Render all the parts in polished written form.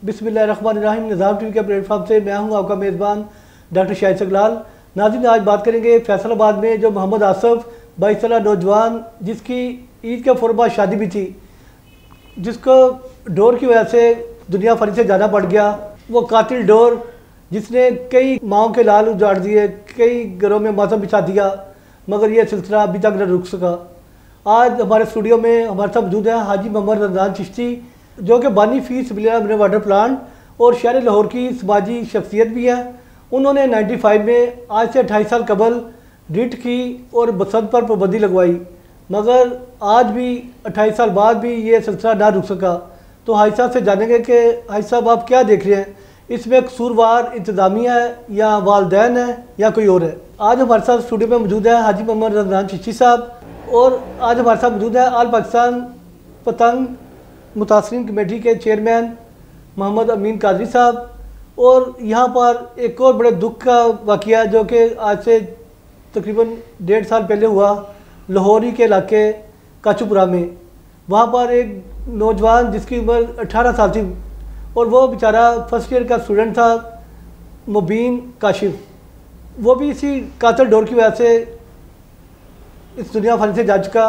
बिस्मिल्लाहिर्रहमानिर्रहीम। निज़ाम टीवी के प्लेटफॉर्म से मैं हूं आपका मेज़बान डॉक्टर शाहिद सकलाल। नाज़रीन, आज बात करेंगे फैसलाबाद में जो मोहम्मद आसफ 22 साल नौजवान जिसकी ईद के फ़ौरन बाद शादी भी थी, जिसको डोर की वजह से दुनिया फरी से जाना पड़ गया। वो कातिल डोर जिसने कई माओं के लाल उजाड़ दिए, कई घरों में मातम बिछा दिया, मगर ये सिलसिला अभी तक न रुक सका। आज हमारे स्टूडियो में हमारे साथ मौजूद हैं हाजी मोहम्मद रमज़ान चिश्ती, जो कि बानी फीस मिनरल वाटर प्लांट और शहर लाहौर की समाजी शख्सियत भी है। उन्होंने 95 में आज से 28 साल कबल रिट की और बसंत पर पाबंदी लगवाई, मगर आज भी 28 साल बाद भी ये सिलसिला ना रुक सका। तो हाजी साहब से जानेंगे कि हाजी साहब आप क्या देख रहे हैं, इसमें कसूरवार इंतज़ामिया है या वालदैन है या कोई और है। आज हमारे साथ स्टूडियो में मौजूद है हाजी मोहम्मद रमज़ान चिश्ती साहब, और आज हमारे साथ मौजूद है आल पाकिस्तान पतंग मुतासरीन कमेटी के चेयरमैन मोहम्मद अमीन कादरी साहब। और यहाँ पर एक और बड़े दुख का वाक़या जो कि आज से तकरीबन 1.5 साल पहले हुआ लाहौरी के इलाके काचूपुरा में। वहाँ पर एक नौजवान जिसकी उम्र 18 साल थी और वो बेचारा फर्स्ट ईयर का स्टूडेंट था, मुबीन काशिफ। वो भी इसी कातिल डोर की वजह से इस दुनिया फनी से जा चुका।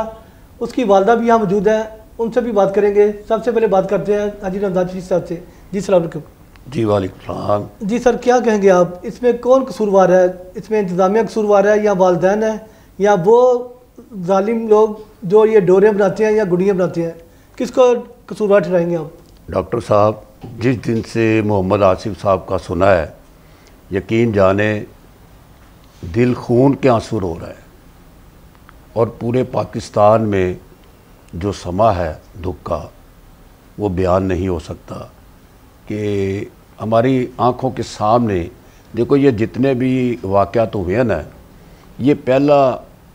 उसकी वालदा भी यहाँ मौजूद है, उनसे भी बात करेंगे। सबसे पहले बात करते हैं हाजी रमज़ान चिश्ती साहब से। जी सलाम अलैकुम। जी वालेकुम सलाम। जी सर, क्या कहेंगे आप, इसमें कौन कसूरवार है? इसमें इंतज़ामिया कसूरवार है या वालदैन है या वो जालिम लोग जो ये डोरें बनाते हैं या गुड़ियाँ बनाते हैं? किसको कसूरवार ठहराएंगे आप? डॉक्टर साहब, जिस दिन से मोहम्मद आसिफ साहब का सुना है, यकीन जाने दिल खून के आंसू रो रहा है। और पूरे पाकिस्तान में जो समा है दुख का, वो बयान नहीं हो सकता। कि हमारी आंखों के सामने देखो, ये जितने भी वाक़यात हुए हैं ना, ये पहला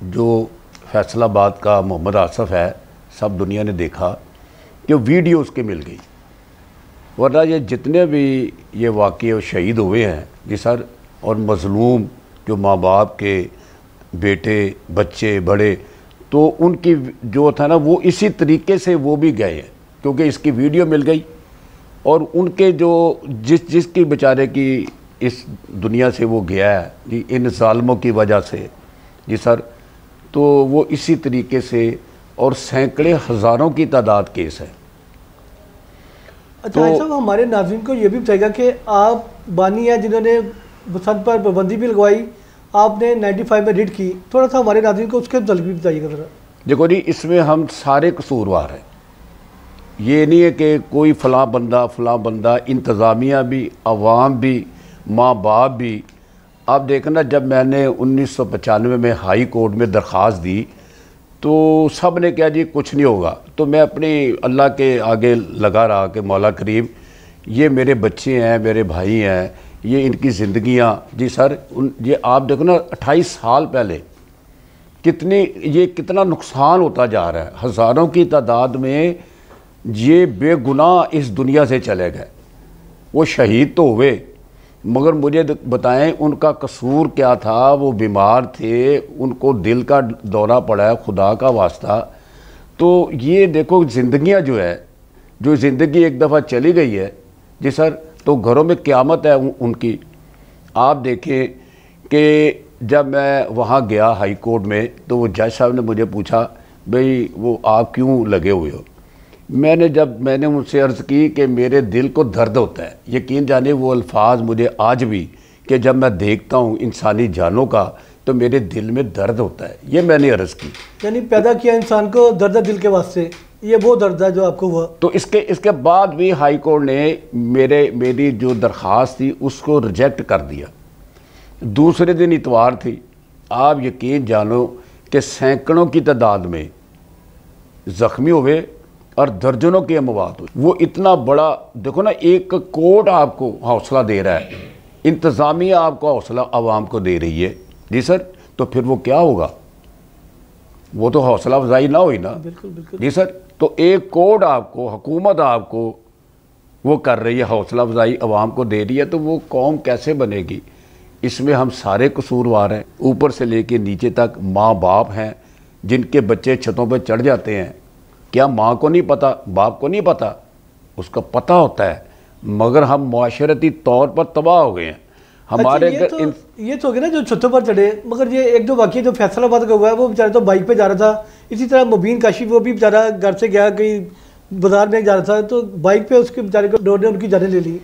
जो फैसलाबाद का मोहम्मद आसफ है, सब दुनिया ने देखा कि वीडियो उसके मिल गई। वरना ये जितने भी ये वाक़े शहीद हुए हैं जी सर, और मज़लूम जो माँ बाप के बेटे बच्चे बड़े, तो उनकी जो था ना वो इसी तरीके से वो भी गए हैं, क्योंकि इसकी वीडियो मिल गई। और उनके जो जिसकी बेचारे की इस दुनिया से वो गया है जी, इन ज़ालिमों की वजह से जी सर, तो वो इसी तरीके से, और सैकड़े हज़ारों की तादाद केस है। अच्छा तो साहब, हमारे नाज़रीन को ये भी बताएगा कि आप बानी हैं जिन्होंने बसंत पर पाबंदी भी लगवाई, आपने 95 में रिट की। थोड़ा सा हमारे नाज़रीन को उसके मतलब भी बताइएगा ज़रा। देखो जी, इसमें हम सारे कसूरवार हैं। ये नहीं है कि कोई फ़लाँ बंदा, इंतज़ामिया भी, अवाम भी, माँ बाप भी। आप देखना, जब मैंने 1995 में हाई कोर्ट में दरख्वास्त दी तो सब ने कहा जी कुछ नहीं होगा। तो मैं अपनी अल्लाह के आगे लगा रहा कि मौला करीम, ये मेरे बच्चे हैं, मेरे भाई हैं, ये इनकी ज़िंदगियाँ जी सर, ये आप देखो ना 28 साल पहले कितना नुकसान होता जा रहा है। हज़ारों की तादाद में ये बेगुनाह इस दुनिया से चले गए। वो शहीद तो हुए, मगर मुझे बताएं उनका कसूर क्या था? वो बीमार थे, उनको दिल का दौरा पड़ा है, खुदा का वास्ता। तो ये देखो, ज़िंदगियाँ जो है, जो ज़िंदगी एक दफ़ा चली गई है जी सर, तो घरों में क़यामत है उनकी। आप देखें कि जब मैं वहाँ गया हाई कोर्ट में, तो वो जज साहब ने मुझे पूछा, भाई वो आप क्यों लगे हुए हो? मैंने उनसे अर्ज़ की कि मेरे दिल को दर्द होता है। यकीन जाने वो अल्फाज मुझे आज भी, कि जब मैं देखता हूँ इंसानी जानों का, तो मेरे दिल में दर्द होता है। ये मैंने अर्ज़ की। यानी पैदा किया इंसान को दर्द दिल के वास्ते, ये वो दर्द है जो आपको हुआ। तो इसके बाद भी हाई कोर्ट ने मेरी जो दरख्वास्त थी उसको रिजेक्ट कर दिया। दूसरे दिन इतवार थी। आप यकीन जानो कि सैकड़ों की तादाद में ज़ख्मी हुए और दर्जनों की अमवात हुई। वो इतना बड़ा, देखो ना, एक कोर्ट आपको हौसला दे रहा है, इंतज़ामिया आपको हौसला आवाम को दे रही है जी सर, तो फिर वो क्या होगा? वो तो हौसला अफजाई ना हुई ना। बिल्कुल बिल्कुल जी सर। तो एक कोर्ट आपको, हुकूमत आपको वो कर रही है, हौसला अफजाई आवाम को दे रही है, तो वो कौम कैसे बनेगी? इसमें हम सारे कसूरवार हैं, ऊपर से लेके नीचे तक। माँ बाप हैं जिनके बच्चे छतों पर चढ़ जाते हैं। क्या माँ को नहीं पता, बाप को नहीं पता? उसका पता होता है। मगर हम माशरती तौर पर तबाह हो गए हैं। हमारे अच्छा, ये तो हो गया ना जो छतों पर चढ़े, मगर ये एक दो वाकई जो फैसलाबाद का हुआ है, वो बेचारा तो बाइक पे जा रहा था। इसी तरह मुबीन काशिफ, वो भी बेचारा घर से गया कहीं बाजार में जा रहा था, तो बाइक पे उसके बेचारे को डोर ने उनकी जानें ले ली।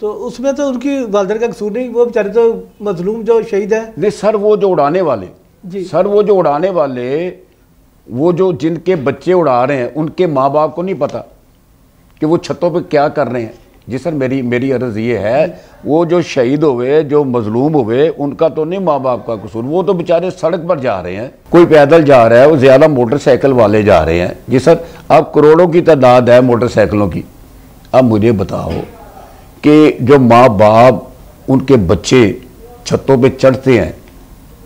तो उसमें तो उनकी वालदेन का कसूर नहीं, वो बेचारे तो मजलूम जो शहीद है। नहीं सर, वो जो उड़ाने वाले जी सर, वो जो उड़ाने वाले, वो जो जिनके बच्चे उड़ा रहे हैं, उनके माँ बाप को नहीं पता कि वो छतों पे क्या कर रहे हैं। जी सर, मेरी अर्ज़ ये है, वो जो शहीद हुए, जो मजलूम हुए, उनका तो नहीं माँ बाप का कसूर। वो तो बेचारे सड़क पर जा रहे हैं, कोई पैदल जा रहा है, वो ज़्यादा मोटरसाइकिल वाले जा रहे हैं। जी सर, अब करोड़ों की तादाद है मोटरसाइकिलों की। अब मुझे बताओ कि जो माँ बाप, उनके बच्चे छतों पे चढ़ते हैं,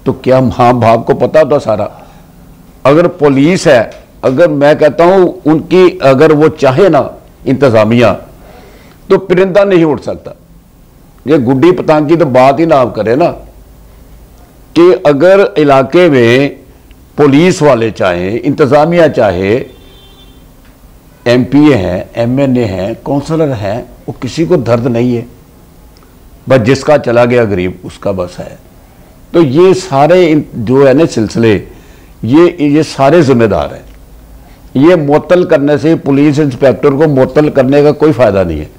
तो क्या माँ बाप को पता होता सारा? अगर पुलिस है, अगर मैं कहता हूँ उनकी, अगर वो चाहे ना इंतज़ामिया, तो परिंदा नहीं उड़ सकता। ये गुड्डी पतंग की तो बात ही ना आप करें ना, कि अगर इलाके में पुलिस वाले चाहे, इंतज़ामिया चाहे, एमपीए हैं, एमएनए हैं, काउंसलर हैं, वो किसी को दर्द नहीं है, बस जिसका चला गया गरीब उसका बस है। तो ये सारे जो है ना सिलसिले, ये सारे जिम्मेदार हैं। ये मुअत्तल करने से, पुलिस इंस्पेक्टर को मुअत्तल करने का कोई फ़ायदा नहीं है,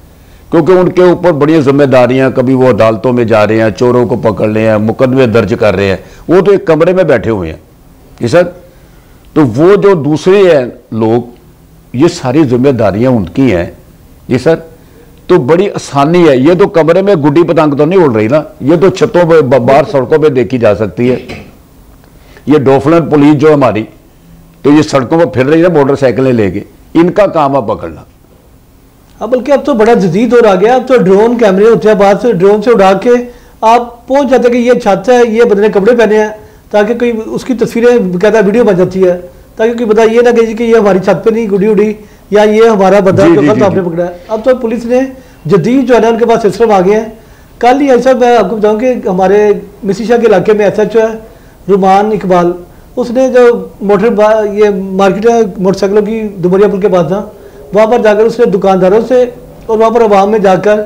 क्योंकि उनके ऊपर बड़ी जिम्मेदारियां, कभी वो अदालतों में जा रहे हैं, चोरों को पकड़ रहे हैं, मुकदमे दर्ज कर रहे हैं, वो तो एक कमरे में बैठे हुए हैं। जी सर, तो वो जो दूसरे हैं लोग, ये सारी जिम्मेदारियां उनकी हैं। जी सर, तो बड़ी आसानी है। ये तो कमरे में गुड्डी पतंग तो नहीं उड़ रही ना, ये तो छतों पर, बाहर सड़कों पर देखी जा सकती है। ये डोफलन पुलिस जो हमारी, तो ये सड़कों पर फिर रही है मोटरसाइकिलें लेके, इनका काम है पकड़ना। हाँ, बल्कि अब तो बड़ा जदीद दौर आ गया। अब तो ड्रोन कैमरे होते हैं, बाहर से ड्रोन से उड़ा के आप पहुंच जाते हैं कि ये छत है, ये बदले कपड़े पहने हैं, ताकि कोई उसकी तस्वीरें कहता वीडियो बन जाती है, ताकि कोई बता ये ना कहे कि ये हमारी छत पे नहीं गुड़ी उड़ी, या ये हमारा बंदा जो था आपने पकड़ा है। अब तो पुलिस ने जदीद जो है ना, उनके पास सिस्टम आ गए हैं। कल ही ऐसा मैं आपको बताऊँ कि हमारे मिसिशा के इलाके में SHO है रुमान इकबाल, उसने जो ये मार्केट है मोटरसाइकिलों की, दुबरिया पुल के पास था, वहाँ पर जाकर उसने दुकानदारों से और वहाँ पर आवाम में जाकर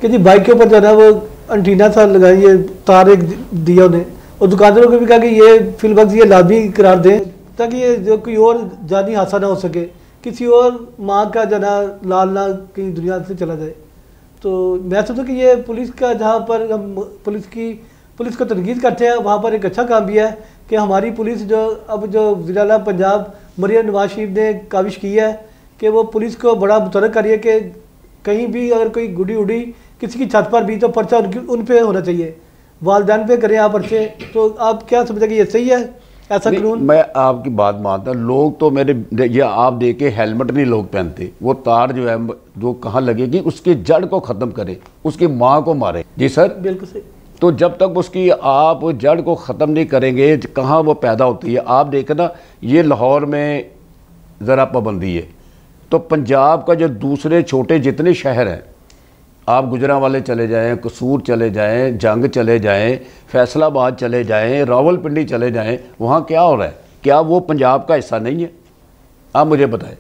कि जी बाइक के ऊपर जो है ना वो एंटीना सा लगाई, ये तार एक दिया उन्हें, और दुकानदारों को भी कहा कि ये फिलवक्त ये लाजमी करार दें, ताकि ये जो कोई और जानी हादसा ना हो सके, किसी और माँ का जो ना लाल ना कहीं दुनिया से चला जाए। तो मैं समझता कि ये पुलिस का, जहाँ पर हम पुलिस को तनकीद करते हैं, वहाँ पर एक अच्छा काम भी है कि हमारी पुलिस जो अब जो वज़ीर-ए-आला पंजाब मरियम नवाज शरीफ ने काविश की है कि वो पुलिस को बड़ा मुतरक करिए कि कहीं भी अगर कोई गुडी उड़ी किसी की छत पर भी, तो पर्चा उन पे होना चाहिए, वालदैन पे करें आप पर्चे। तो आप क्या समझते कि ये सही है ऐसा कानून? मैं आपकी बात मानता, लोग तो मेरे ये आप देखे हेलमेट नहीं लोग पहनते, वो तार जो है जो कहाँ लगेगी उसकी जड़ को ख़त्म करे, उसकी माँ को मारे। जी सर, बिल्कुल सही। तो जब तक उसकी आप जड़ को ख़त्म नहीं करेंगे, कहाँ वो पैदा होती है। आप देखना, ये लाहौर में ज़रा पाबंदी है, तो पंजाब का जो दूसरे छोटे जितने शहर हैं, आप गुजरांवाले चले जाएं, कसूर चले जाएं, जंग चले जाएं, फैसलाबाद चले जाएं, रावलपिंडी चले जाएं, वहाँ क्या हो रहा है? क्या वो पंजाब का हिस्सा नहीं है? आप मुझे बताएं।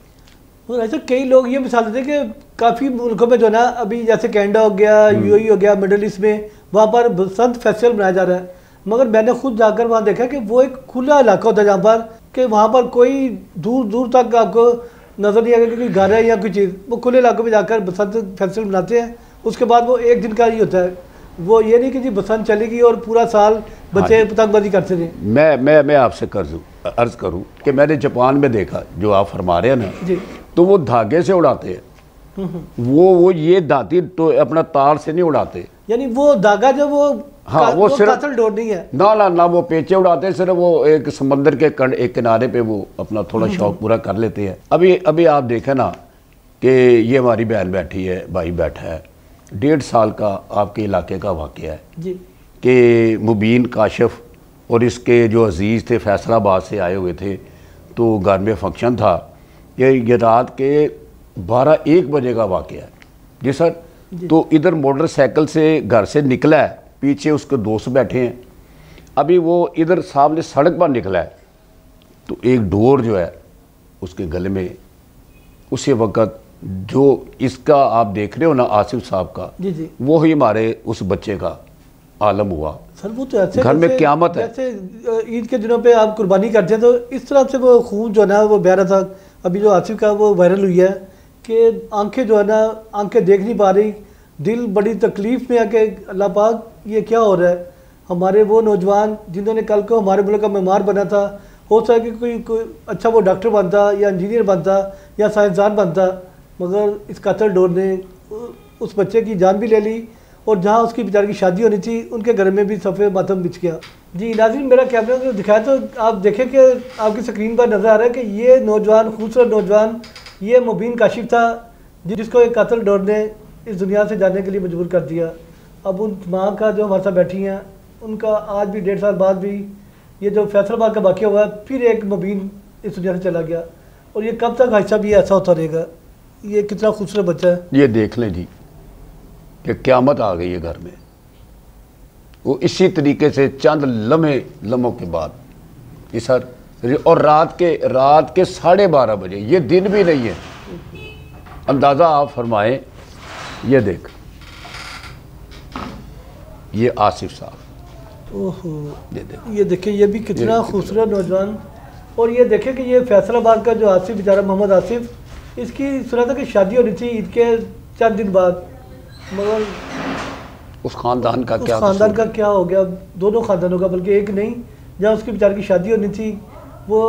और ऐसे कई लोग ये मिसाल देते हैं कि काफ़ी मुल्कों में जो ना, अभी जैसे कनाडा हो गया, UAE हो गया, मिडल ईस्ट में, वहाँ पर बसंत फेस्टिवल मनाया जा रहा है, मगर मैंने खुद जाकर वहाँ देखा कि वो एक खुला इलाका होता है, जहाँ पर कि वहाँ पर कोई दूर दूर तक आपको नज़र नहीं आएगा कि कोई घर है या कोई चीज़। वो खुले इलाकों में जाकर बसंत फेस्टिवल मनाते हैं, उसके बाद वो एक दिन का ही होता है। वो ये नहीं कि जी बसंत चलेगी और पूरा साल बच्चे पतंगबाजी करते रहे। मैं आपसे अर्ज़ करूँ कि मैंने जापान में देखा, जो आप फरमा रहे हैं ना जी, तो वो धागे से उड़ाते हैं। वो ये दाती तो अपना तार से नहीं उड़ाते, यानी वो धागा जो वो, हाँ, वो सिर्फ कातल डोर नहीं है ना वो पेचे उड़ाते हैं, सिर्फ वो एक समंदर के एक किनारे पे वो अपना थोड़ा शौक पूरा कर लेते हैं। अभी आप देखें ना कि ये हमारी बहन बैठी है, भाई बैठा है, 1.5 साल का आपके इलाके का वाक़या है जी, कि मुबीन काशिफ और इसके जो अजीज़ थे फैसलाबाद से आए हुए थे, तो घर में फंक्शन था। ये रात के 12-1 बजे का वाक़या है। जी सर, तो इधर मोटरसाइकिल से घर से निकला है, पीछे उसके दोस्त बैठे हैं। अभी वो इधर सामने सड़क पर निकला है, तो एक डोर जो है उसके गले में उसी वक़्त जो इसका आप देख रहे हो ना आसिफ साहब का, जी जी, वो ही हमारे उस बच्चे का आलम हुआ। सर वो तो ऐसे घर में क़यामत है। जैसे ईद के दिनों पे आप कुर्बानी करते हैं तो इस तरह से वो खून जो है ना वो बह रहा था। अभी जो आसिफ का वो वायरल हुई है कि आंखें जो है ना आंखें देख नहीं पा रही, दिल बड़ी तकलीफ़ में आके अल्लाह पाक ये क्या हो रहा है। हमारे वो नौजवान जिन्होंने कल को हमारे मुल्क का मेहमान बना था, हो सके कि कोई अच्छा वो डॉक्टर बनता या इंजीनियर बनता या साइंसदान बनता, मगर इस कत्ल डोर ने उस बच्चे की जान भी ले ली और जहाँ उसकी बेचारे की शादी होनी थी उनके घर में भी सफ़ेद मातम बिछ गया। जी नाज़रीन, मेरा कैमरा को दिखाया तो आप देखें कि आपकी स्क्रीन पर नज़र आ रहा है कि ये नौजवान, खूबसूरत नौजवान, ये मुबीन काशिफ था जिसको एक कत्ल डोर ने इस दुनिया से जाने के लिए मजबूर कर दिया। अब उन माँ का जो हमारे साथ बैठी हैं उनका आज भी 1.5 साल बाद भी ये जो फैसलाबाद का वाक़या हुआ है, फिर एक मुबीन इस दुनिया से चला गया और ये कब तक हादसा भी ऐसा होता रहेगा। ये कितना खूबसूरत बच्चा है। ये देख लें जी कि क़यामत आ गई है घर में। वो इसी तरीके से चंद लम्हों के बाद ये सर, और रात के 12:30 बजे, ये दिन भी नहीं है। अंदाज़ा आप फरमाएं। ये देख, ये आसिफ साहब, ओहो, ये देख, ये देखें, ये भी कितना खूबसूरत नौजवान। और ये देखें कि ये फैसलाबाद का जो आसिफ बेचारा मोहम्मद आसिफ, इसकी सुना था कि शादी होनी थी ईद के 4 दिन बाद, मगर उस ख़ानदान का क्या हो गया। दोनों ख़ानदानों का, बल्कि एक नहीं। जहाँ उसकी बेचारे की शादी होनी थी वो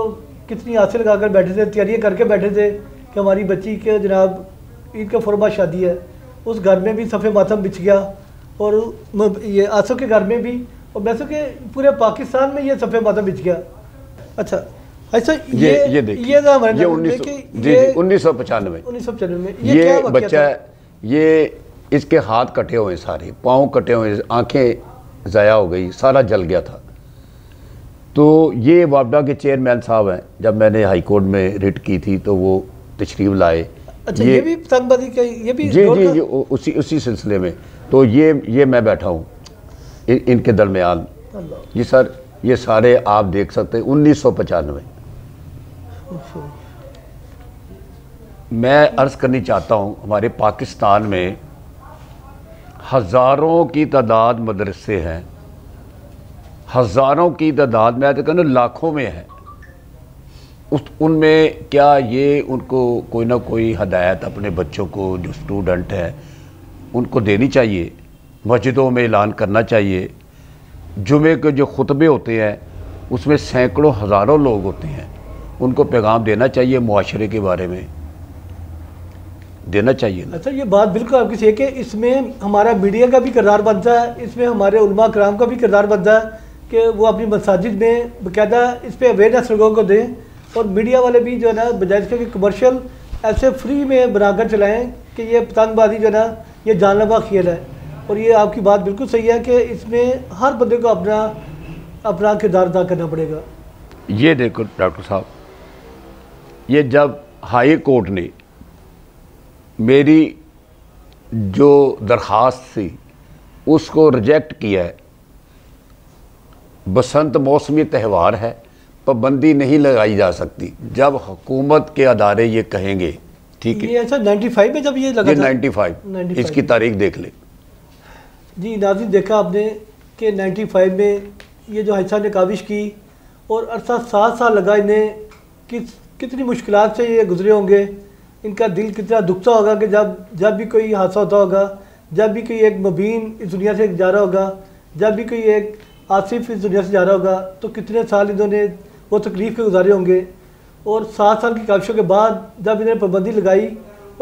कितनी आसे लगा कर बैठे थे, तैयारियाँ करके बैठे थे कि हमारी बच्ची के जनाब ईद का फौरन बाद शादी है। उस घर में भी सफ़ेद मातम बिछ गया और ये आसिफ के घर में भी, और वैसे के पूरे पाकिस्तान में ये सफ़ेद मातम बिछ गया। अच्छा अच्छा, ये देखिए, ये 1995 में ये बच्चा है, ये इसके हाथ कटे हुए, सारे पाँव कटे हुए, आंखें ज़ाया हो गई, सारा जल गया था। तो ये वापडा के चेयरमैन साहब हैं, जब मैंने हाई कोर्ट में रिट की थी तो वो तशरीफ लाए। अच्छा, ये भी तंगबाजी का, ये भी जी जी, ये उसी सिलसिले में। तो ये मैं बैठा हूँ इनके दरमियान। जी सर, ये सारे आप देख सकते हैं 1995। मैं अर्ज़ करनी चाहता हूँ, हमारे पाकिस्तान में हज़ारों की तादाद मदरसे हैं, हज़ारों की तादाद, मैं तो कहूँ लाखों में है। उनमें क्या ये उनको कोई ना कोई हदायत अपने बच्चों को, जो स्टूडेंट हैं, उनको देनी चाहिए। मस्जिदों में ऐलान करना चाहिए। जुमे के जो खुतबे होते हैं उसमें सैकड़ों हज़ारों लोग होते हैं, उनको पैगाम देना चाहिए, मुआशरे के बारे में देना चाहिए। अच्छा, ये बात बिल्कुल आपकी सही है कि इसमें हमारा मीडिया का भी किरदार बनता है, इसमें हमारे उलमा कराम का भी किरदार बनता है कि वो अपनी मसाजिद में बाकायदा इस पर अवेयरनेस लोगों को दें, और मीडिया वाले भी जो है ना बजाय इसके कमर्शियल ऐसे फ्री में बनाकर चलाएं कि ये पतंगबाजी जो है ना ये जानलेवा खेल है। और ये आपकी बात बिल्कुल सही है कि इसमें हर बंदे को अपना किरदार अदा करना पड़ेगा। ये देखो डॉक्टर साहब, ये जब हाई कोर्ट ने मेरी जो दरख्वास्त थी उसको रिजेक्ट किया है, बसंत मौसमी त्यौहार है, पाबंदी नहीं लगाई जा सकती। जब हुकूमत के अदारे ये कहेंगे, ठीक है, ये अच्छा 95 में जब ये लगा, ये 95 इसकी तारीख देख ले। जी नाज़रीन, देखा आपने कि 95 में ये जो हादसा ने काविश की और अरसा 7 साल लगा इन्हें, कितनी मुश्किलात से ये गुजरे होंगे। इनका दिल कितना दुखता होगा कि जब भी कोई हादसा होता होगा, जब भी कोई एक मुबीन इस दुनिया से जा रहा होगा, जब भी कोई एक आसिफ इस दुनिया से जा रहा होगा, तो कितने साल इन्होंने वो तकलीफ़ के गुजारे होंगे। और 7 साल की काविशों के बाद जब इन्होंने पाबंदी लगाई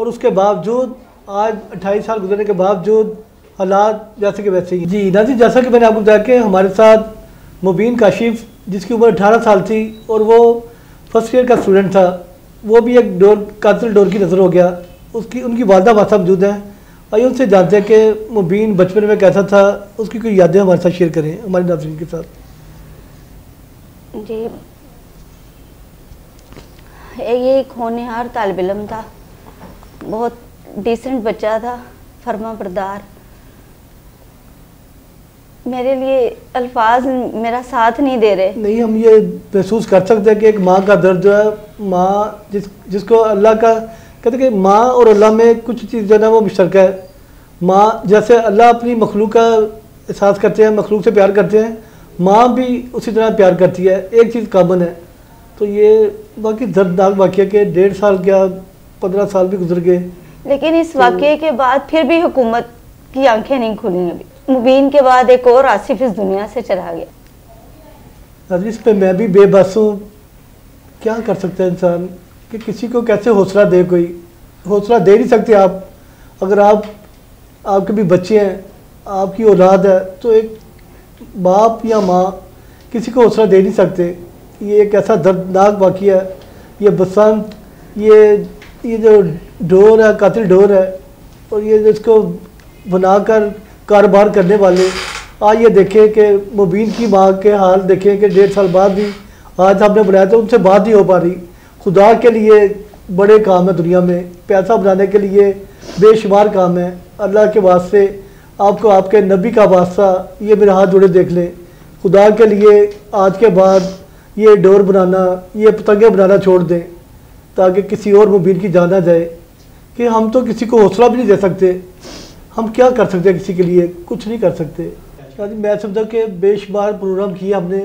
और उसके बावजूद आज 28 साल गुजरने के बावजूद हालात जैसे कि वैसे ही। जी नाज़रीन, जैसा कि मैंने आपको बताया कि हमारे साथ मुबीन काशिफ, जिसकी उम्र 18 साल थी और वो फर्स्ट ईयर का स्टूडेंट था, वो भी एक कातिल डोर की नज़र हो गया। उनकी वालदा हमारे साथ मौजूद हैं। आइए उनसे जानते हैं कि मुबीन बचपन में कैसा था, उसकी कोई यादें हमारे साथ शेयर करें हमारे नाज़रीन के साथ। जी, ये एक होनहार तालिब इल्म था, बहुत डिसेंट बच्चा था, फर्मा बरदार। मेरे लिए अल्फाज मेरा साथ नहीं दे रहे। नहीं, हम ये महसूस कर सकते हैं कि एक माँ का दर्द जो है, माँ जिसको अल्लाह का कहते कि माँ और अल्लाह में कुछ चीज़ जो है ना वो मुश्तरक है। माँ जैसे अल्लाह अपनी मखलूक का एहसास करते हैं, मखलूक से प्यार करते हैं, माँ भी उसी तरह प्यार करती है, एक चीज़ कॉमन है। तो ये बाकी दर्दनाक वाक़या के 1.5 साल क्या 15 साल भी गुजर गए, लेकिन इस वाक़ये के बाद फिर भी हुकूमत की आंखें नहीं खुली। अभी मुबीन के बाद एक और आसिफ इस दुनिया से चला गया। इस पर मैं भी बेबस हूँ। क्या कर सकता है इंसान कि किसी को कैसे हौसला दे, कोई हौसला दे नहीं सकते आप। अगर आपके भी बच्चे हैं, आपकी औलाद है, तो एक बाप या माँ किसी को हौसला दे नहीं सकते। ये एक ऐसा दर्दनाक वाक़या है। ये बसंत, ये जो डोर है, कातिल डोर है, और ये जिसको बनाकर कारोबार करने वाले, आज ये देखें कि मुबीन की माँ के हाल देखें कि 1.5 साल बाद भी आज हमने बनाया तो उनसे बात नहीं हो पा रही। खुदा के लिए बड़े काम है दुनिया में, पैसा बनाने के लिए बेशुमार काम है। अल्लाह के वास्ते आपको आपके नबी का वास्ता, ये मेरे हाथ जोड़े देख लें, खुदा के लिए आज के बाद ये डोर बनाना, ये पतंगे बनाना छोड़ दें, ताकि किसी और मुबीन की जान ना जाए। कि हम तो किसी को हौसला भी नहीं दे सकते, हम क्या कर सकते हैं किसी के लिए? कुछ नहीं कर सकते। मैं समझा कि बेशुमार प्रोग्राम किए हमने,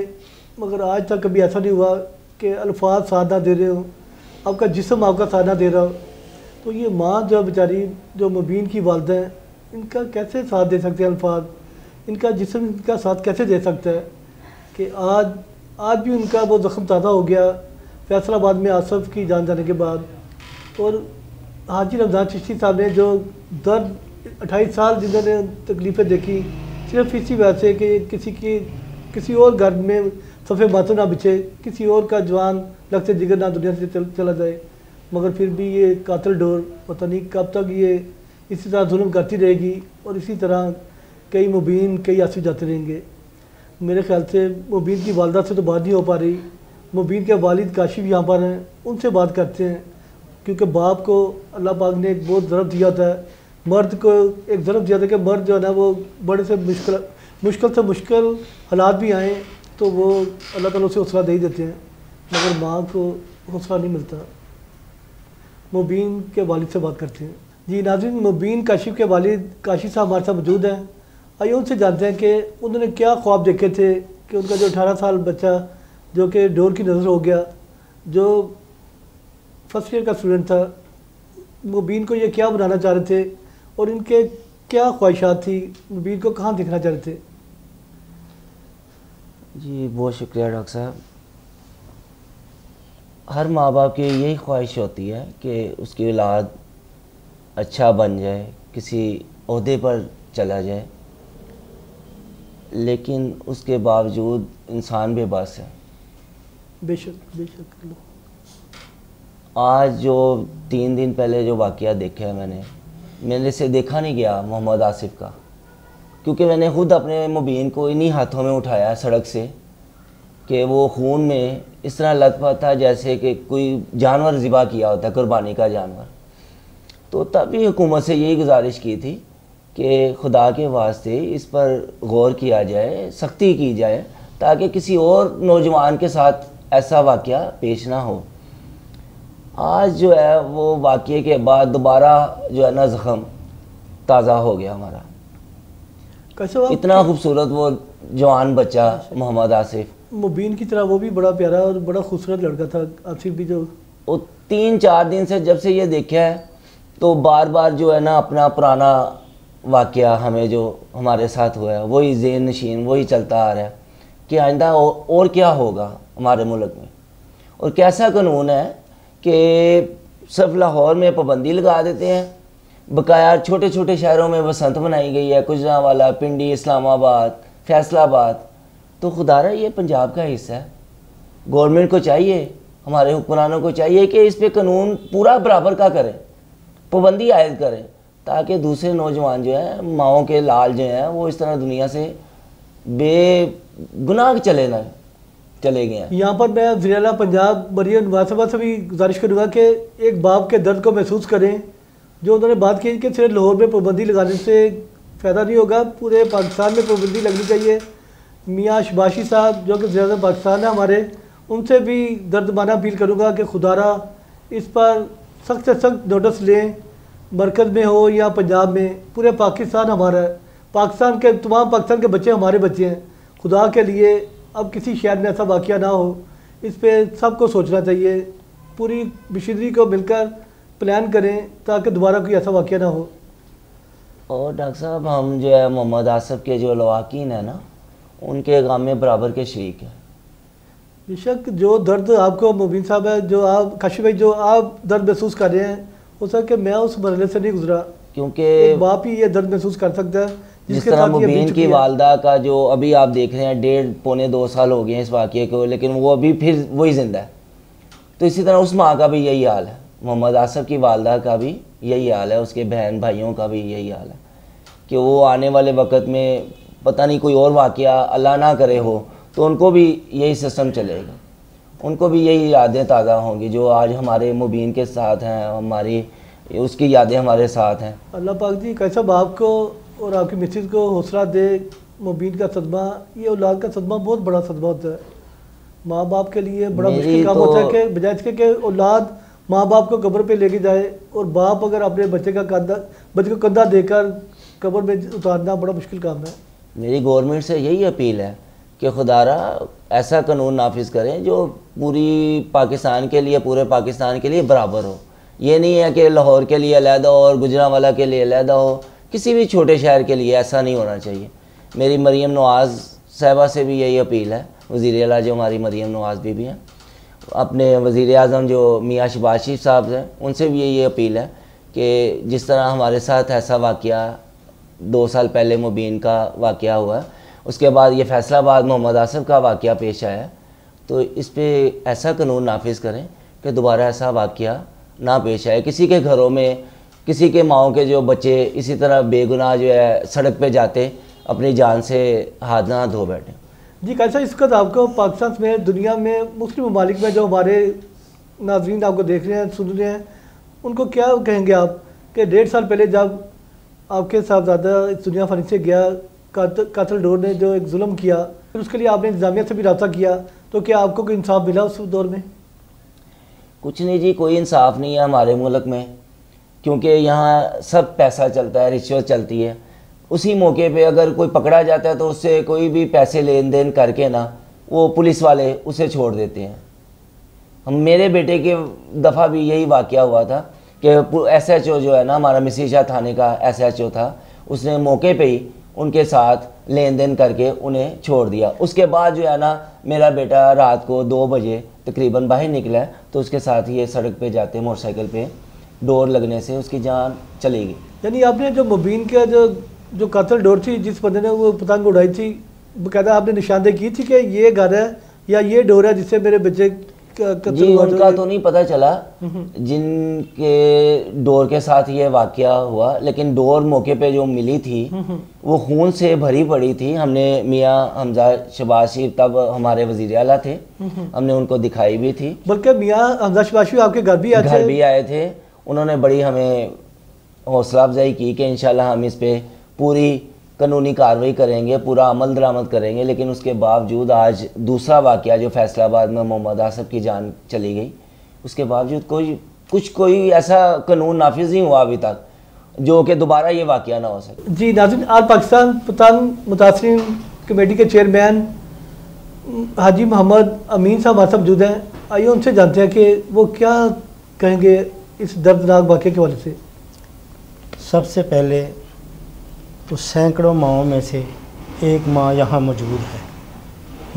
मगर आज तक कभी ऐसा नहीं हुआ कि अल्फाज साथ ना दे रहे हो, आपका जिस्म आपका साथ ना दे रहा हो। तो ये माँ जो बेचारी, जो मुबीन की वालदा हैं, इनका कैसे साथ दे सकते हैं अल्फाज? इनका जिस्म इनका साथ कैसे दे सकता है कि आज भी उनका वो ज़ख्म ताज़ा हो गया फैसलाबाद में आसफ की जान जाने के बाद। और हाजी रमज़ान चिश्ती साहब ने जो दर्द 28 साल जिन्होंने तकलीफ़ें देखी, सिर्फ इसी वजह से कि किसी और घर में सफ़े मातम ना बिछे, किसी और का जवान लगते जिगर ना दुनिया से चला जाए। मगर फिर भी ये कातिल डोर पता नहीं कब तक ये इसी तरह जुल्म करती रहेगी, और इसी तरह कई मुबीन कई आसिफ जाते रहेंगे। मेरे ख्याल से मुबीन की वालदा से तो बात नहीं हो पा रही। मुबीन के वालिद काशिफ यहाँ पर हैं, उनसे बात करते हैं, क्योंकि बाप को अल्लाह पाक ने एक बहुत ज़रब दिया था, मर्द को एक ज़रब दिया था कि मर्द जो है ना वो बड़े से मुश्किल हालात भी आएँ तो वो अल्लाह ताला उसे हौसला दे ही देते हैं, मगर माँ को हौसला नहीं मिलता। मुबीन के वालिद से बात करते हैं। जी नाज़रीन, मुबीन काशिफ के वालिद काशिफ साहब हमारे साथ मौजूद हैं। आइए उनसे जानते हैं कि उन्होंने क्या ख्वाब देखे थे कि उनका जो 18 साल बच्चा जो कि डोर की नज़र हो गया, जो फर्स्ट ईयर का स्टूडेंट था, मुबीन को ये क्या बनाना चाह रहे थे और इनके क्या ख्वाहिशात थी, मुबीन को कहाँ दिखना चाह रहे थे? जी बहुत शुक्रिया डॉक्टर साहब। हर माँ बाप की यही ख्वाहिश होती है कि उसकी औलाद अच्छा बन जाए, किसी ओहदे पर चला जाए, लेकिन उसके बावजूद इंसान बेबस है। बेशक। आज जो 3 दिन पहले जो वाक़या देखा है मैंने से देखा नहीं गया मोहम्मद आसिफ का, क्योंकि मैंने ख़ुद अपने मुबीन को इन्हीं हाथों में उठाया सड़क से कि वो खून में इस तरह लथपथ था जैसे कि कोई जानवर ज़िबा किया होता है, कुर्बानी का जानवर। तो तभी हुकूमत से यही गुजारिश की थी कि खुदा के वास्ते इस पर गौर किया जाए, सख्ती की जाए, ताकि किसी और नौजवान के साथ ऐसा वाक़या पेश ना हो। आज जो है वो वाक़ये के बाद दोबारा जो है ना ज़ख्म ताज़ा हो गया हमारा। इतना खूबसूरत वो जवान बच्चा मोहम्मद आसिफ, मुबीन की तरह वो भी बड़ा प्यारा और बड़ा खूबसूरत लड़का था। आसिफ भी जो वो 3-4 दिन से जब से ये देखा है तो बार बार जो है ना अपना पुराना वाक़या हमें जो हमारे साथ हुआ है वही ज़हन नशीन वही चलता आ रहा है कि आइंदा और क्या होगा हमारे मुल्क में, और कैसा कानून है कि सिर्फ लाहौर में पाबंदी लगा देते हैं, बकाया छोटे छोटे शहरों में बसंत बनाई गई है, गुजरांवाला, पिंडी, इस्लामाबाद, फैसलाबाद। तो खुदारा ये पंजाब का हिस्सा है। गवर्नमेंट को चाहिए, हमारे हुक्मरानों को चाहिए कि इस पे कानून पूरा बराबर का करें, पाबंदी आयद करें, ताकि दूसरे नौजवान जो हैं, माओं के लाल जो हैं, वो इस तरह दुनिया से बेगुनाह चले गए हैं। यहाँ पर मैं ज़िला पंजाब मरियम नवाज साहब से भी गुजारिश करूँगा कि एक बाप के दर्द को महसूस करें। जो उन्होंने बात की कि सिर्फ लाहौर में पाबंदी लगाने से फ़ायदा नहीं होगा, पूरे पाकिस्तान में पाबंदी लगनी चाहिए। मियाँ शबाशी साहब जो कि ज़िला पाकिस्तान है हमारे, उनसे भी दर्द माना अपील करूँगा कि खुदारा इस पर सख्त से सख्त नोटिस लें, मरकज़ में हो या पंजाब में, पूरे पाकिस्तान हमारा है, पाकिस्तान के तमाम पाकिस्तान के बच्चे हमारे बच्चे हैं। खुदा के लिए अब किसी शहर में ऐसा वाक़या ना हो, इस पे सबको सोचना चाहिए। पूरी मिशनरी को मिलकर प्लान करें ताकि दोबारा कोई ऐसा वाक़या ना हो। और डॉक्टर साहब हम जो है मोहम्मद आसिफ के जो लवाकिन है ना, उनके गम में बराबर के शरीक है। बेशक जो दर्द आपको मुबीन साहब है, जो आप काशिफ भाई जो आप दर्द महसूस कर रहे हैं, हो सकता है मैं उस मरहले से नहीं गुजरा, क्योंकि एक बाप ही ये दर्द महसूस कर सकता है जिस तरह मुबीन की वालदा का जो अभी आप देख रहे हैं 1.5-2 साल हो गए हैं इस वाक़े को, लेकिन वो अभी फिर वही ज़िंदा है। तो इसी तरह उस माँ का भी यही हाल है, मोहम्मद आसिफ की वालदा का भी यही हाल है, उसके बहन भाइयों का भी यही हाल है कि वो आने वाले वक्त में पता नहीं कोई और वाक़या अल्लाह ना करे हो तो उनको भी यही सिस्टम चलेगा, उनको भी यही यादें ताज़ा होंगी जो आज हमारे मुबीन के साथ हैं, हमारी उसकी यादें हमारे साथ हैं। अल्लाह पाक जी कैसा बाप को और आपकी मिसेज को हौसला दे। मुबीन का सदमा, ये औलाद का सदमा बहुत बड़ा सदमा होता है, माँ बाप के लिए बड़ा मुश्किल काम होता है कि बजाय इसके कि औलाद माँ बाप को कब्र पे लेके जाए और बाप अगर अपने बच्चे को कंधा देकर कब्र में उतारना बड़ा मुश्किल काम है। मेरी गवर्नमेंट से यही अपील है कि खुदारा ऐसा कानून नाफिज करें जो पूरी पाकिस्तान के लिए, पूरे पाकिस्तान के लिए बराबर हो। ये नहीं है कि लाहौर के लिए अलहदा हो और गुजरांवाला के लिए अलहदा हो, किसी भी छोटे शहर के लिए ऐसा नहीं होना चाहिए। मेरी मरीम नवाज़ साहिबा से भी यही अपील है, वज़ीर आला जो हमारी मरीम नवाज़ बीबी हैं, अपने वज़ीर आज़म जो मियाँ शहबाज शरीफ साहब हैं, उनसे भी यही अपील है कि जिस तरह हमारे साथ ऐसा वाक़या 2 साल पहले मुबीन का वाक़या हुआ, उसके बाद ये फैसलाबाद मोहम्मद आसिफ का वाक़या पेश आया, तो इस पे ऐसा कानून नाफिज करें कि दोबारा ऐसा वाक़या ना पेश आए। किसी के घरों में, किसी के माओं के जो बच्चे इसी तरह बेगुनाह जो है सड़क पे जाते अपनी जान से हाथ ना धो बैठे। जी कैसा इस वक्त आपको पाकिस्तान में, दुनिया में, मुस्लिम ममालिक में जो हमारे नाज़रीन आपको देख रहे हैं, सुन रहे हैं, उनको क्या कहेंगे आप कि 1.5 साल पहले जब आपके साहबजादा इस दुनिया फनी से गया, कातिल डोर ने जो एक जुल्म किया, फिर उसके लिए आपने इंतजामिया से भी रब्ता किया, तो क्या आपको कोई इंसाफ मिला उस दौर में? कुछ नहीं जी, कोई इंसाफ नहीं है हमारे मुल्क में, क्योंकि यहाँ सब पैसा चलता है, रिश्वत चलती है। उसी मौके पे अगर कोई पकड़ा जाता है तो उससे कोई भी पैसे लेन देन करके ना वो पुलिस वाले उसे छोड़ देते हैं। मेरे बेटे के दफ़ा भी यही वाक़या हुआ था कि SHO जो है ना, हमारा मिसिर थाने का SHO था, उसने मौके पे ही उनके साथ लेन देन करके उन्हें छोड़ दिया। उसके बाद जो है ना, मेरा बेटा रात को 2 बजे तकरीबन बाहर निकला तो उसके साथ ही ये सड़क पे जाते मोटरसाइकिल पे डोर लगने से उसकी जान चली गई। यानी आपने जो मुबीन का जो कातिल डोर थी, जिस बंदे ने वो पतंग उड़ाई थी, बकायदा आपने निशानदेही की थी कि ये घर है या ये डोर है जिससे मेरे बच्चे जी उनका तो नहीं पता चला जिनके डोर के साथ ये वाकया हुआ, लेकिन डोर मौके पे जो मिली थी वो खून से भरी पड़ी थी। हमने मियाँ हमजा शहबाज शरीफ तब हमारे वज़ीर आला थे, हमने उनको दिखाई भी थी, बल्कि मियाँ हमजा शहबाज शरीफ आपके घर भी आए थे। उन्होंने बड़ी हमें हौसला अफजाई की कि इंशाल्लाह हम इस पर पूरी कानूनी कार्रवाई करेंगे, पूरा अमल दरामद करेंगे। लेकिन उसके बावजूद आज दूसरा वाक़या जो फैसलाबाद में मोहम्मद आसिफ की जान चली गई, उसके बावजूद कोई ऐसा कानून नाफिज नहीं हुआ अभी तक जो कि दोबारा ये वाक़या ना हो सके। जी नाज़रीन, आज पाकिस्तान पतंग मुतासरीन कमेटी के चेयरमैन हाजी मोहम्मद अमीन साहब हमारे साथ मौजूद हैं। आइए उनसे जानते हैं कि वो क्या कहेंगे इस दर्दनाक वाक़े के हवाले से। सबसे पहले तो सैकड़ों माओं में से एक माँ यहाँ मौजूद है,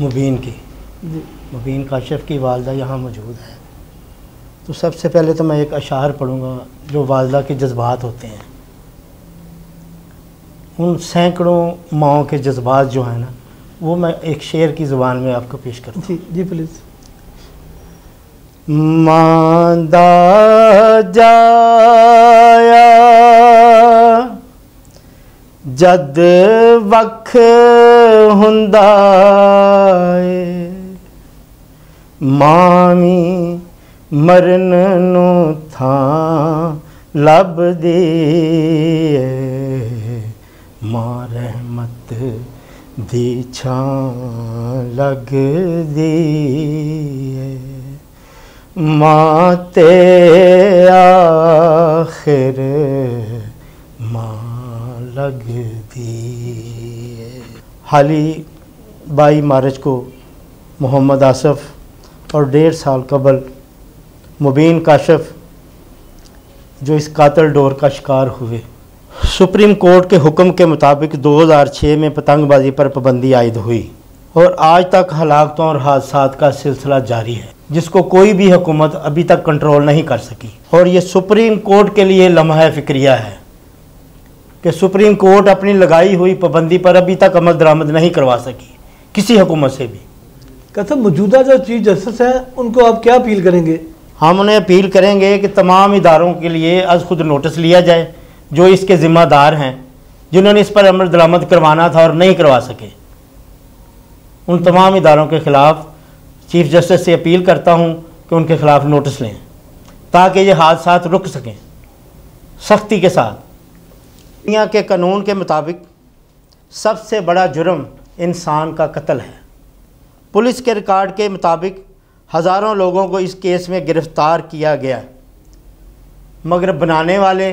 मुबीन की, मुबीन काशिफ की वालदा यहाँ मौजूद है। तो सबसे पहले तो मैं एक अशार पढ़ूँगा जो वालदा के जज्बात होते हैं। उन सैकड़ों माओं के जज्बात जो हैं ना, वो मैं एक शेर की ज़ुबान में आपको पेश करूँ। जी प्लीज़। मांदा जाया जद वख हुंदा ए, मामी मरन नू थां लभदी ए, मां रहमत दी छां लगदी ए। माते आखिर माँ लग दी। हाल ही 22 मार्च को मोहम्मद आसिफ और 1.5 साल कबल मुबीन काशिफ जो इस कातिल डोर का शिकार हुए, सुप्रीम कोर्ट के हुक्म के मुताबिक 2006 में पतंगबाजी पर पाबंदी आयद हुई और आज तक हलाकतों और हादसात का सिलसिला जारी है, जिसको कोई भी हुकूमत अभी तक कंट्रोल नहीं कर सकी। और ये सुप्रीम कोर्ट के लिए लम्हा फिक्रिया है कि सुप्रीम कोर्ट अपनी लगाई हुई पाबंदी पर अभी तक अमल दरामद नहीं करवा सकी किसी हुकूमत से भी। कहते मौजूदा जो चीफ जस्टिस हैं उनको आप क्या अपील करेंगे? हम उन्हें अपील करेंगे कि तमाम इदारों के लिए आज खुद नोटिस लिया जाए जो इसके ज़िम्मेदार हैं, जिन्होंने इस पर अमल दरामद करवाना था और नहीं करवा सके। उन तमाम इदारों के ख़िलाफ़ चीफ जस्टिस से अपील करता हूं कि उनके ख़िलाफ़ नोटिस लें ताकि ये हादसात रुक सकें सख्ती के साथ। दुनिया के कानून के मुताबिक सबसे बड़ा जुर्म इंसान का कत्ल है। पुलिस के रिकॉर्ड के मुताबिक हज़ारों लोगों को इस केस में गिरफ़्तार किया गया, मगर बनाने वाले,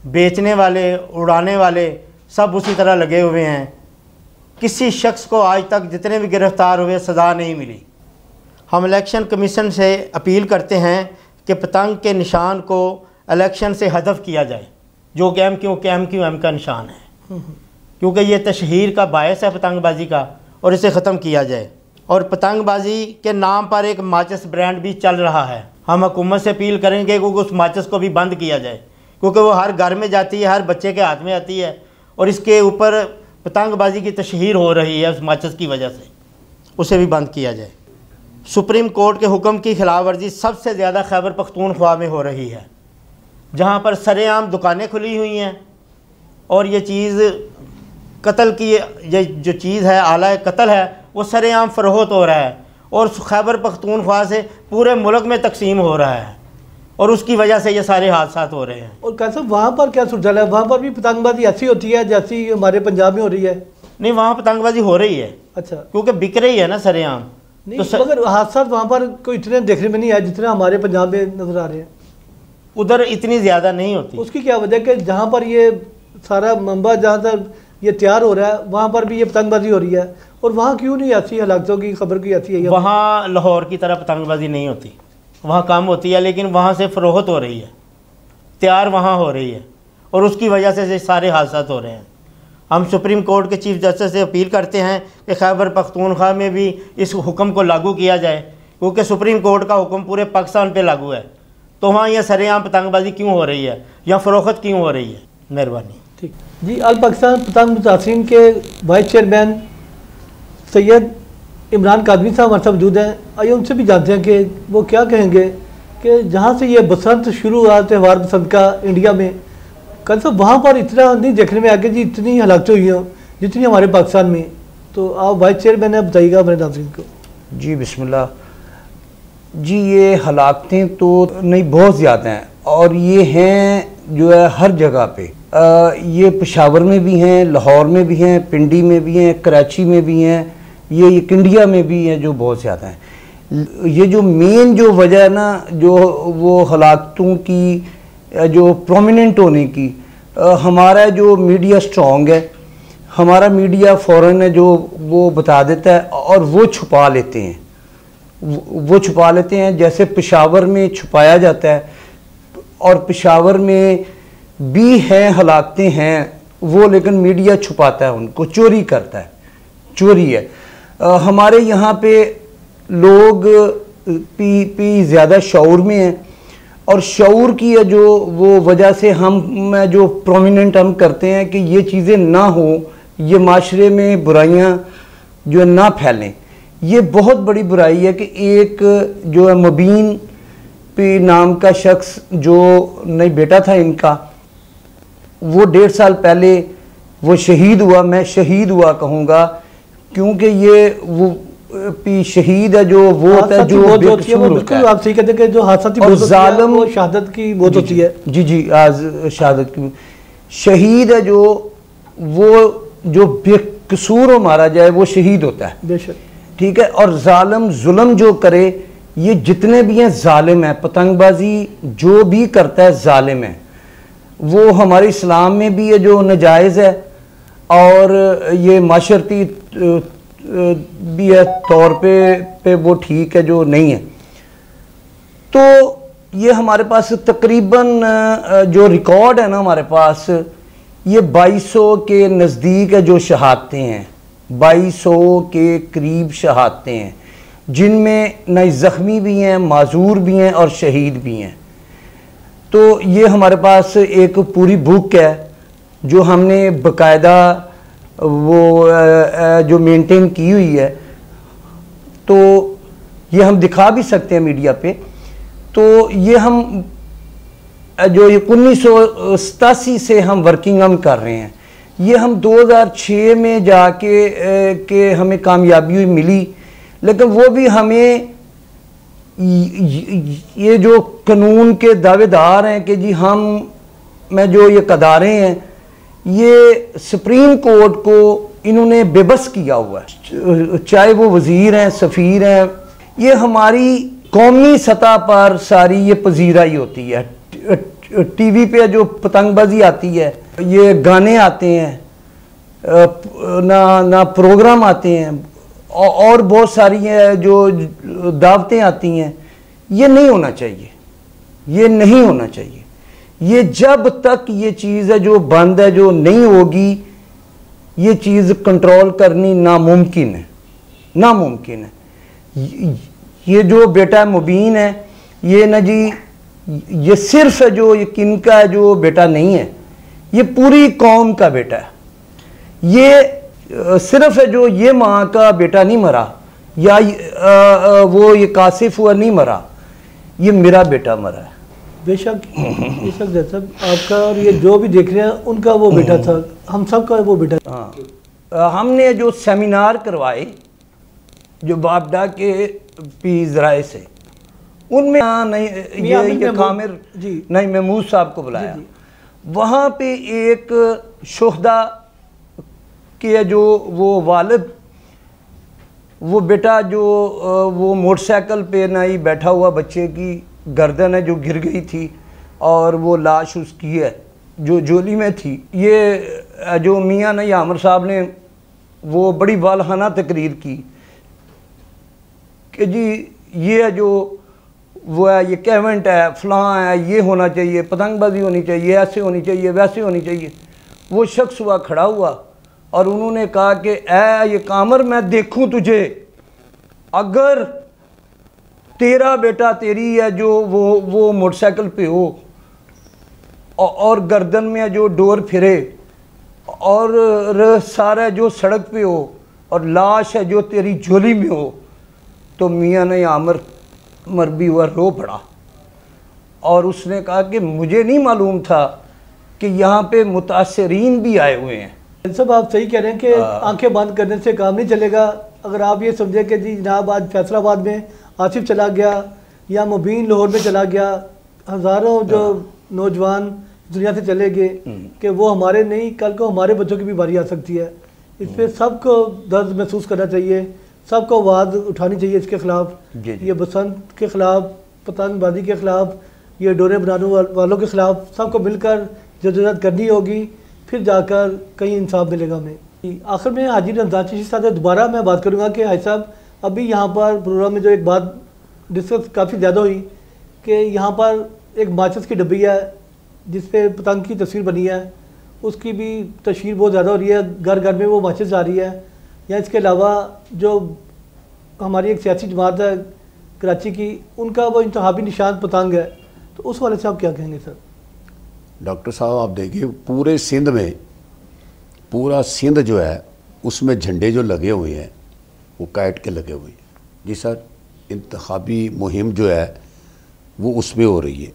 बेचने वाले, उड़ाने वाले सब उसी तरह लगे हुए हैं। किसी शख्स को आज तक जितने भी गिरफ़्तार हुए सज़ा नहीं मिली। हम इलेक्शन कमीशन से अपील करते हैं कि पतंग के निशान को इलेक्शन से हदफ किया जाए, जो कि MQM का निशान है, क्योंकि ये तशहीर का बायस है पतंगबाजी का, और इसे ख़त्म किया जाए। और पतंगबाजी के नाम पर एक माचिस ब्रांड भी चल रहा है। हम हुकूमत से अपील करेंगे कि उस माचिस को भी बंद किया जाए, क्योंकि वो हर घर में जाती है, हर बच्चे के हाथ में आती है और इसके ऊपर पतंगबाजी की तशहीर हो रही है उस माचिस की वजह से। उसे भी बंद किया जाए। सुप्रीम कोर्ट के हुक्म की खिलाफ वर्जी सबसे ज़्यादा खैबर पख्तूनख्वा में हो रही है, जहाँ पर सरेआम दुकानें खुली हुई हैं और ये चीज़ कत्ल की, ये जो चीज़ है आला कत्ल है, वो सरेआम फ़रोख्त हो रहा है और खैबर पख्तूनख्वा से पूरे मुल्क में तकसीम हो रहा है और उसकी वजह से ये सारे हादसात हो रहे हैं। और कैसे वहाँ पर क्या सुरजाल है? वहाँ पर भी पतंगबाजी ऐसी होती है जैसी हमारे पंजाब में हो रही है? नहीं, वहाँ पतंगबाजी हो रही है। अच्छा, क्योंकि बिक रही है ना सरेआम। नहीं तो मगर हादसा वहाँ पर कोई इतने देखने में नहीं आए जितने हमारे पंजाब में नजर आ रहे हैं। उधर इतनी ज़्यादा नहीं होती। उसकी क्या वजह कि जहाँ पर ये सारा मंबा जहाँ तक ये तैयार हो रहा है वहाँ पर भी ये पतंगबाजी हो रही है, और वहाँ क्यों नहीं आती हलाकतों की खबर की आती है? वहाँ लाहौर की तरह पतंगबाजी नहीं होती, वहाँ कम होती है, लेकिन वहाँ से फ़रोख्त हो रही है, तैयार वहाँ हो रही है और उसकी वजह से सारे हादसात हो रहे हैं। हम सुप्रीम कोर्ट के चीफ जस्टिस से अपील करते हैं कि खैबर पख्तूनख्वा में भी इस हुक्म को लागू किया जाए, क्योंकि सुप्रीम कोर्ट का हुक्म पूरे पाकिस्तान पे लागू है। तो वहाँ यह सरेआम पतंगबाजी क्यों हो रही है या फ़रोख्त क्यों हो रही है? मेहरबानी। ठीक जी। अल पाकिस्तान पतंग मुतासिरीन के वाइस चेयरमैन सैयद इमरान कादमी साहब हमारे साथ मौजूद हैं। आइए उनसे भी जानते हैं कि वो क्या कहेंगे कि जहाँ से ये बसंत शुरू हुआ, त्यौहार बसंत का इंडिया में, कल से वहाँ पर इतना नहीं देखने में आगे जी इतनी हलाकतें हुई हों जितनी हमारे पाकिस्तान में। तो आप वाइस चेयरमैन है, बताइएगा हमारे नाज़रीन को। जी बिस्मिल्लाह जी। ये हलाकतें तो नहीं, बहुत ज़्यादा हैं और ये हैं जो है हर जगह पे। ये पेशावर में भी हैं, लाहौर में भी हैं, पिंडी में भी हैं, कराची में भी हैं, ये इंडिया में भी हैं, जो बहुत ज़्यादा हैं। ये जो मेन जो वजह है ना, जो वो हलाकतों की जो प्रोमिनेंट होने की, हमारा जो मीडिया स्ट्रॉन्ग है, हमारा मीडिया फ़ौरन है जो वो बता देता है और वो छुपा लेते हैं, वो छुपा लेते हैं। जैसे पेशावर में छुपाया जाता है और पेशावर में भी हैं हलाकतें हैं वो, लेकिन मीडिया छुपाता है, उनको चोरी करता है, चोरी है। हमारे यहाँ पे लोग पी ज़्यादा शऊर में हैं और शऊर की है जो वो वजह से हम जो प्रोमिनेंट हम करते हैं कि ये चीज़ें ना हो, ये माशरे में बुराइयाँ जो ना फैलें। ये बहुत बड़ी बुराई है कि एक जो है मुबीन पे नाम का शख्स जो नहीं बेटा था इनका, वो 1.5 साल पहले वो शहीद हुआ। मैं शहीद हुआ कहूँगा क्योंकि ये वो शहीद है जो वो होता है जो बेकसूर होता है। आप सही कहते हैं कि जो हादसा और जालिम वो शहादत की मौत होती है। जी जी, आज शहादत की शहीद है जो वो जो बेकसूर हो मारा जाए वो शहीद होता है, बेशक। ठीक है। और जालिम जुल्म जो करे ये जितने भी हैं जालिम है, पतंगबाजी जो भी करता है जालिम है। वो हमारे इस्लाम में भी है जो नाजायज़ है, और ये माशरती भी है तौर पे वो ठीक है जो नहीं है। तो ये हमारे पास तकरीबन जो रिकॉर्ड है ना हमारे पास, ये 2200 के नज़दीक है जो शहादतें हैं, 2200 के करीब शहादतें हैं, जिनमें नए ज़ख्मी भी हैं, माजूर भी हैं और शहीद भी हैं। तो ये हमारे पास एक पूरी बुक है जो हमने बाकायदा वो जो मेंटेन की हुई है, तो ये हम दिखा भी सकते हैं मीडिया पे। तो ये हम जो 1987 से हम वर्किंग हम कर रहे हैं, ये हम 2006 में जाके के हमें कामयाबी हुई मिली, लेकिन वो भी हमें ये जो कानून के दावेदार हैं कि जी हम में जो ये कदारें हैं, ये सुप्रीम कोर्ट को इन्होंने बेबस किया हुआ है, चाहे वो वज़ीर हैं, सफ़ीर हैं। ये हमारी कौमी सतह पर सारी ये पजीराई होती है। टीवी पे जो पतंगबाजी आती है, ये गाने आते हैं, ना प्रोग्राम आते हैं, और बहुत सारी हैं जो दावतें आती हैं। ये नहीं होना चाहिए, ये नहीं होना चाहिए। ये जब तक ये चीज़ है जो बंद है, जो नहीं होगी, ये चीज़ कंट्रोल करनी नामुमकिन है, नामुमकिन है। ये जो बेटा मुबीन है, ये ना जी, ये सिर्फ है जो ये किनका है जो बेटा नहीं है, ये पूरी कौम का बेटा है। ये सिर्फ है जो ये माँ का बेटा नहीं मरा, या वो ये कासिफ हुआ नहीं मरा, ये मेरा बेटा मरा है। बेशक जैसा आपका और ये जो भी देख रहे हैं उनका वो बेटा था, हम सब का वो बेटा था। हाँ, हमने जो सेमिनार करवाए जो बाबडा के पीर राय से, उनमें नहीं कामिर नहीं महमूद साहब को बुलाया। वहाँ पे एक शुहदा के जो वो वालिद, वो बेटा जो वो मोटरसाइकिल पे ना ही बैठा हुआ बच्चे की गर्दन है जो गिर गई थी, और वो लाश उसकी है जो झोली में थी। ये जो मियाँ नहीं आमिर साहब ने वो बड़ी वालहाना तकरीर की कि जी ये जो वो है, ये कैवेंट है, फलां है, ये होना चाहिए, पतंगबाजी होनी चाहिए, ऐसे होनी चाहिए, वैसे होनी चाहिए। वो शख्स हुआ खड़ा हुआ और उन्होंने कहा कि ऐ ये कामर, मैं देखूं तुझे, अगर तेरा बेटा तेरी है जो वो मोटरसाइकिल पे हो और गर्दन में जो डोर फिरे, और सारा जो सड़क पे हो, और लाश है जो तेरी झोली में हो, तो मियाँ ने आमिर मरबी हुआ रो पड़ा। और उसने कहा कि मुझे नहीं मालूम था कि यहाँ पे मुतासरीन भी आए हुए हैं। सब आप सही कह रहे हैं कि आंखें बंद करने से काम नहीं चलेगा। अगर आप ये समझे कि जी जनाब आज फैसलाबाद में आसिफ चला गया या मुबीन लाहौर में चला गया, हज़ारों जो नौजवान दुनिया से चले गए, कि वो हमारे नहीं, कल को हमारे बच्चों की भी बारी आ सकती है। इस पर सबको दर्द महसूस करना चाहिए, सबको आवाज़ उठानी चाहिए इसके ख़िलाफ़। ये बसंत के ख़िलाफ़, पतंगबाजी के ख़िलाफ़, ये डोरे बनाने वालों के ख़िलाफ़ सबको मिलकर जदोजहद करनी होगी, फिर जाकर कहीं इंसाफ मिलेगा हमें। आखिर में हाजी रमज़ान चिश्ती साहब से दोबारा मैं बात करूँगा कि हाजी साहब, अभी यहाँ पर प्रोग्राम में जो एक बात डिस्कस काफ़ी ज़्यादा हुई कि यहाँ पर एक माचिस की डब्बी है जिस पे पतंग की तस्वीर बनी है, उसकी भी तशहीर बहुत ज़्यादा हो रही है, घर घर में वो माचिस आ रही है। या इसके अलावा जो हमारी एक सियासी जमात है कराची की, उनका वो इंतहाबी निशान पतंग है, तो उस वाले से आप क्या कहेंगे सर? डॉक्टर साहब आप देखिए, पूरे सिंध में, पूरा सिंध जो है उसमें झंडे जो लगे हुए हैं वो काट के लगे हुए हैं। जी सर, इंतखाबी मुहिम जो है वो उसमें हो रही है,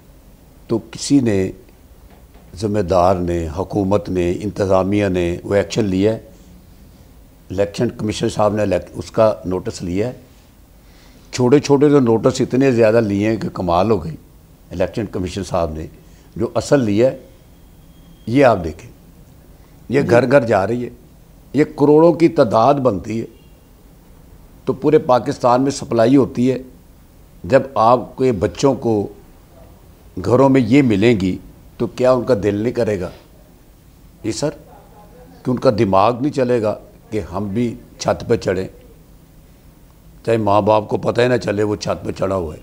तो किसी ने, ज़िम्मेदार ने, हुकूमत ने, इंतज़ामिया ने वो एक्शन लिया है। इलेक्शन कमीशन साहब ने उसका नोटिस लिया है। छोटे छोटे जो नोटिस इतने ज़्यादा लिए हैं कि कमाल हो गई। इलेक्शन कमीशन साहब ने जो असल लिया है, ये आप देखें, ये घर घर जा रही है, ये करोड़ों की तादाद बनती है, तो पूरे पाकिस्तान में सप्लाई होती है, जब आपके बच्चों को घरों में ये मिलेंगी तो क्या उनका दिल नहीं करेगा जी सर, कि उनका दिमाग नहीं चलेगा कि हम भी छत पे चढ़ें, चाहे माँ बाप को पता ही ना चले वो छत पे चढ़ा हुआ है।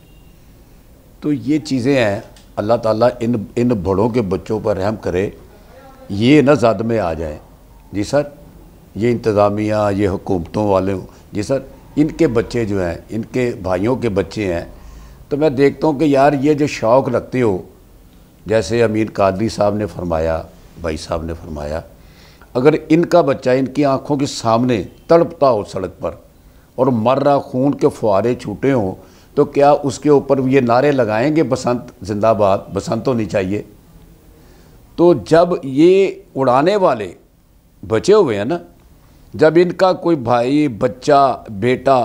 तो ये चीज़ें हैं, अल्लाह ताला इन बड़ों के बच्चों पर रहम करे, ये ना ज़द में आ जाए जी सर। ये इंतज़ामिया, ये हुकूमतों वाले जी सर, इनके बच्चे जो हैं, इनके भाइयों के बच्चे हैं, तो मैं देखता हूँ कि यार ये जो शौक़ रखते हो, जैसे अमीर कादरी साहब ने फरमाया, भाई साहब ने फरमाया, अगर इनका बच्चा इनकी आँखों के सामने तड़पता हो सड़क पर और मर रहा खून के फुहारे छूटे हों, तो क्या उसके ऊपर ये नारे लगाएंगे बसंत जिंदाबाद, बसंत होनी चाहिए? तो जब ये उड़ाने वाले बचे हुए हैं ना, जब इनका कोई भाई, बच्चा, बेटा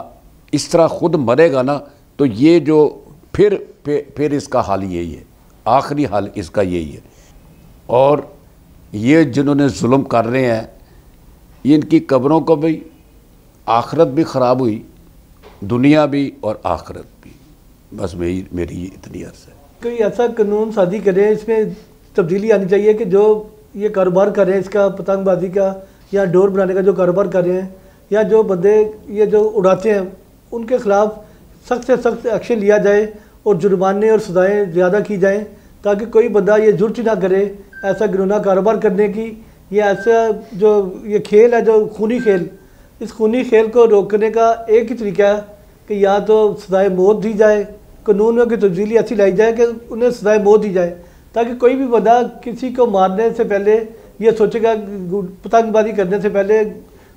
इस तरह खुद मरेगा ना, तो ये जो फिर इसका हाल यही है, आखिरी हाल इसका यही है। और ये जिन्होंने जुल्म कर रहे हैं, ये इनकी कब्रों को भी, आखिरत भी ख़राब हुई, दुनिया भी और आखिरत भी। बस मेरी इतनी अर्ज़ है। कोई ऐसा कानून शादी करें, इसमें तब्दीली आनी चाहिए कि जो ये कारोबार कर रहे हैं, इसका पतंगबाजी का या डोर बनाने का जो कारोबार कर रहे हैं, या जो बंदे ये जो उड़ाते हैं, उनके ख़िलाफ़ सख्त से सख्त एक्शन लिया जाए और जुर्माने और सज़ाएँ ज़्यादा की जाएँ, ताकि कोई बंदा ये जुर्त ही ना करे ऐसा घिनौना कारोबार करने की। ये ऐसा जो ये खेल है, जो खूनी खेल, इस खूनी खेल को रोकने का एक ही तरीका है कि या तो सज़ाए मौत दी जाए, कानून की तब्दीली ऐसी लाई जाए कि उन्हें सज़ाए मौत दी जाए, ताकि कोई भी बंदा किसी को मारने से पहले ये सोचेगा, पतंगबाजी करने से पहले,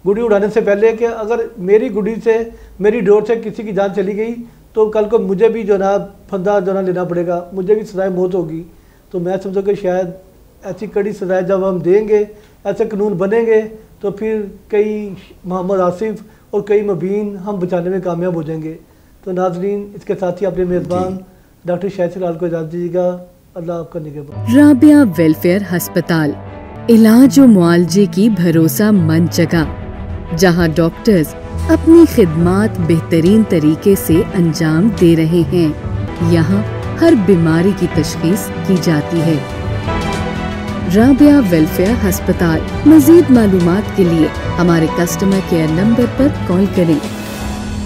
गुड़ी उड़ाने से पहले, कि अगर मेरी गुड़ी से, मेरी डोर से किसी की जान चली गई तो कल को मुझे भी जो ना फंदा जो ना लेना पड़ेगा, मुझे भी सज़ाए मौत होगी। तो मैं समझता कि शायद ऐसी कड़ी सज़ाएँ जब हम देंगे, ऐसे कानून बनेंगे, तो फिर कई मोहम्मद आसिफ और कई मुबीन हम बचाने में कामयाब हो जाएंगे। तो नाजरीन, इसके साथ ही अपने मेज़बान डॉक्टर शाहिद इकलाल को इजाज़त दीजिएगा। अल्लाह आपका निगहबान। राबिया वेलफेयर अस्पताल, इलाज और मुआलजे की भरोसामंद जगह, जहां डॉक्टर्स अपनी खिदमात बेहतरीन तरीके से अंजाम दे रहे हैं। यहाँ हर बीमारी की तशखीस की जाती है। राबिया वेलफेयर अस्पताल। मजीद मालूमात के लिए हमारे कस्टमर केयर नंबर पर कॉल करें।